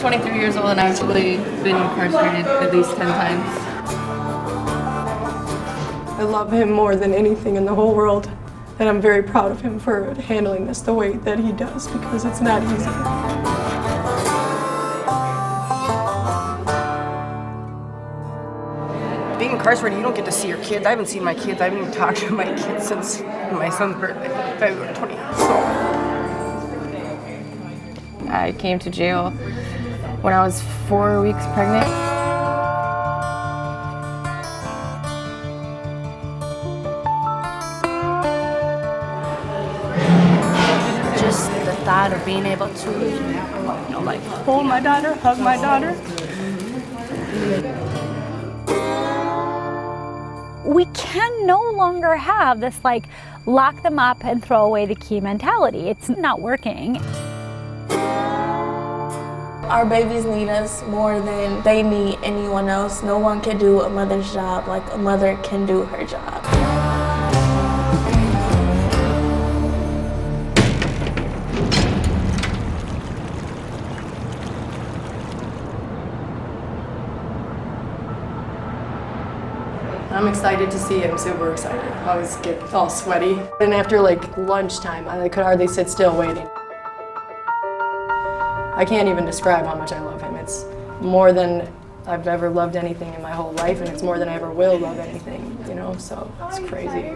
23 years old and I've actually been incarcerated at least 10 times. I love him more than anything in the whole world, and I'm very proud of him for handling this the way that he does, because it's not easy. Being incarcerated, you don't get to see your kids. I haven't seen my kids. I haven't even talked to my kids since my son's birthday, February 20th. I came to jail when I was 4 weeks pregnant. Just the thought of being able to, like hold my daughter, hug my daughter. We can no longer have this like lock them up and throw away the key mentality. It's not working. Our babies need us more than they need anyone else. No one can do a mother's job like a mother can do her job. I'm excited to see him, super excited. I always get all sweaty. And after like lunchtime, I could hardly sit still waiting. I can't even describe how much I love him. It's more than I've ever loved anything in my whole life, and it's more than I ever will love anything, you know, so it's crazy.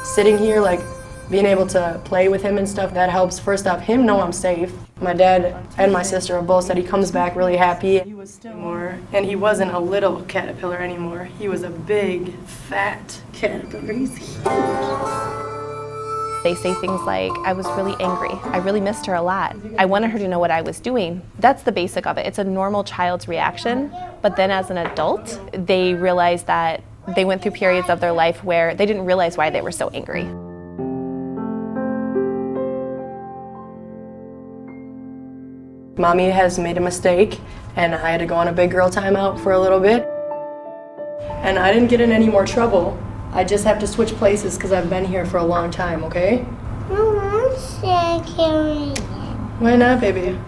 Sitting here, like, being able to play with him and stuff, that helps, first off, him know I'm safe. My dad and my sister have both said he comes back really happy. He was still more, and he wasn't a little caterpillar anymore. He was a big, fat caterpillar. He's huge. They say things like, I was really angry. I really missed her a lot. I wanted her to know what I was doing. That's the basic of it. It's a normal child's reaction, but then as an adult, they realize that they went through periods of their life where they didn't realize why they were so angry. Mommy has made a mistake, and I had to go on a big girl timeout for a little bit. And I didn't get in any more trouble. I just have to switch places because I've been here for a long time, okay? I want second. Why not, baby?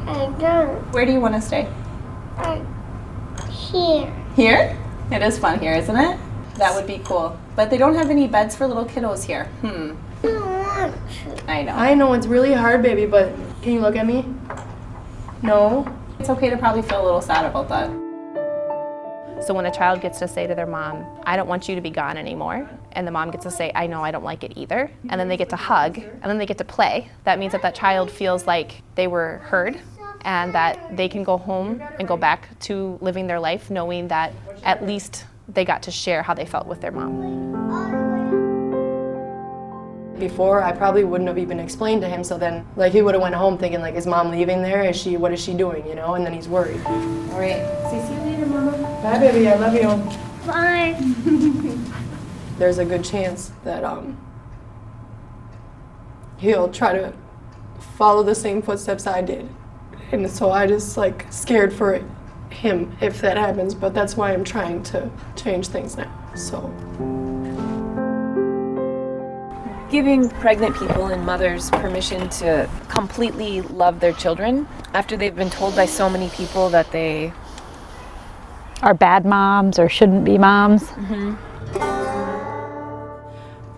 I don't. Where do you want to stay? Here. Here? It is fun here, isn't it? That would be cool. But they don't have any beds for little kiddos here. I don't want to. I know. I know, it's really hard, baby, but can you look at me? No? It's okay to probably feel a little sad about that. So when a child gets to say to their mom, I don't want you to be gone anymore, and the mom gets to say, I know I don't like it either, and then they get to hug, and then they get to play, that means that that child feels like they were heard, and that they can go home and go back to living their life knowing that at least they got to share how they felt with their mom. Before, I probably wouldn't have even explained to him, so then, like, he would have went home thinking, like, is mom leaving there? What is she doing, you know? And then he's worried. All right. See you later, Mama. Bye, baby, I love you. Bye. There's a good chance that he'll try to follow the same footsteps I did. And so I just, like, scared for him if that happens, but that's why I'm trying to change things now, so. Giving pregnant people and mothers permission to completely love their children after they've been told by so many people that they Are bad moms or shouldn't be moms. Mm-hmm.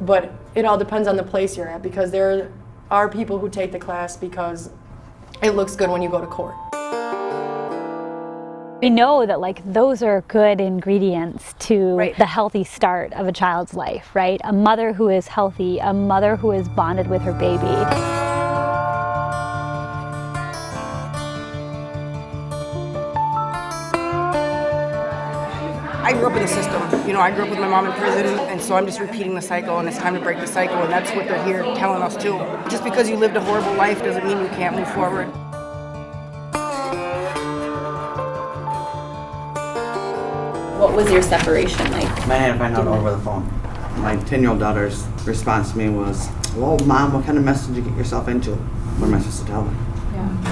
But it all depends on the place you're at, because there are people who take the class because it looks good when you go to court. We know that like those are good ingredients to Right. the healthy start of a child's life, right? A mother who is healthy, a mother who is bonded with her baby. I grew up in the system. You know, I grew up with my mom in prison, and so I'm just repeating the cycle, and it's time to break the cycle, and that's what they're here telling us too. Just because you lived a horrible life doesn't mean you can't move forward. What was your separation like? I had to find out over the phone. My 10-year-old daughter's response to me was, "Well, Mom, what kind of mess did you get yourself into?" What am I supposed to tell her?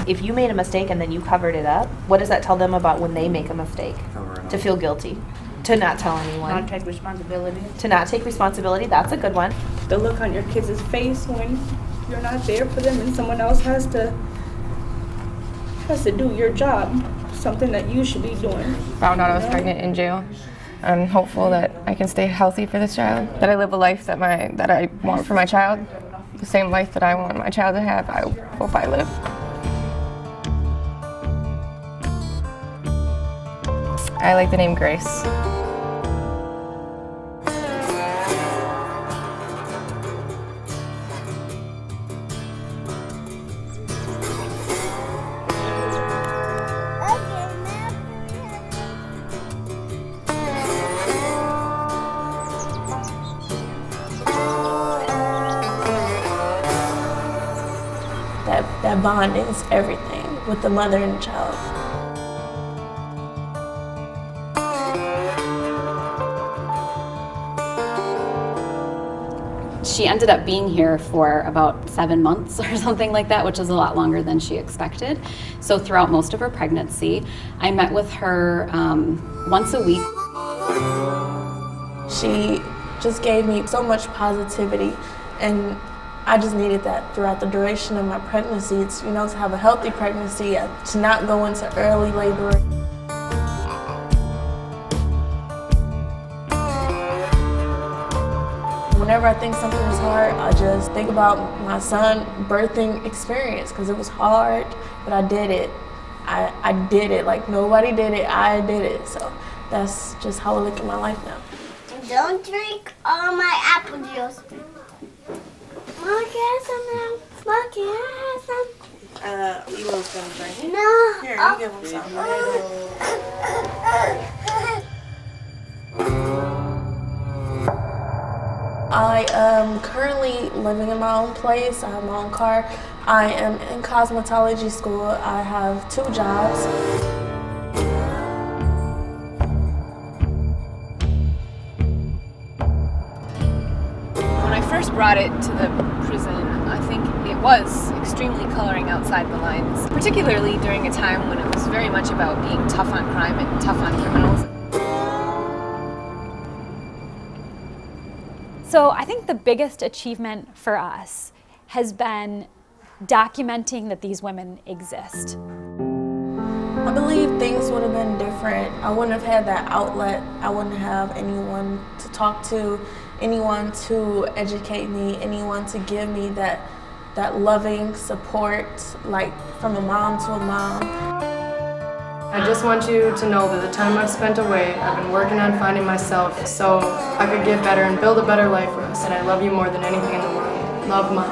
If you made a mistake and then you covered it up, what does that tell them about when they make a mistake? Cover it up. To feel guilty, to not tell anyone, Not take responsibility. to not take responsibility. That's a good one. The look on your kids' face when you're not there for them and someone else has to do your job, something that you should be doing. Found out I was pregnant in jail. I'm hopeful that I can stay healthy for this child, that I live a life that I want for my child, the same life that I want my child to have. I hope I live. I like the name Grace. That bond is everything with the mother and the child. She ended up being here for about 7 months or something like that, which is a lot longer than she expected. So throughout most of her pregnancy, I met with her once a week. She just gave me so much positivity, and I just needed that throughout the duration of my pregnancy. It's, to have a healthy pregnancy, to not go into early labor. Whenever I think something is hard, I just think about my son birthing experience, because it was hard, but I did it. I did it. Like nobody did it, I did it. So that's just how I look at my life now. Don't drink all my apple juice. Mom, can I have some now? Mom, can I have some? Elo's gonna drink it. No. Here, you give him some. I am currently living in my own place. I have my own car. I am in cosmetology school. I have 2 jobs. When I first brought it to the prison, I think it was extremely coloring outside the lines, particularly during a time when it was very much about being tough on crime and tough on criminals. So I think the biggest achievement for us has been documenting that these women exist. I believe things would have been different. I wouldn't have had that outlet. I wouldn't have anyone to talk to, anyone to educate me, anyone to give me that loving support, like from a mom to a mom. I just want you to know that the time I've spent away, I've been working on finding myself so I could get better and build a better life for us. And I love you more than anything in the world. Love, Mom.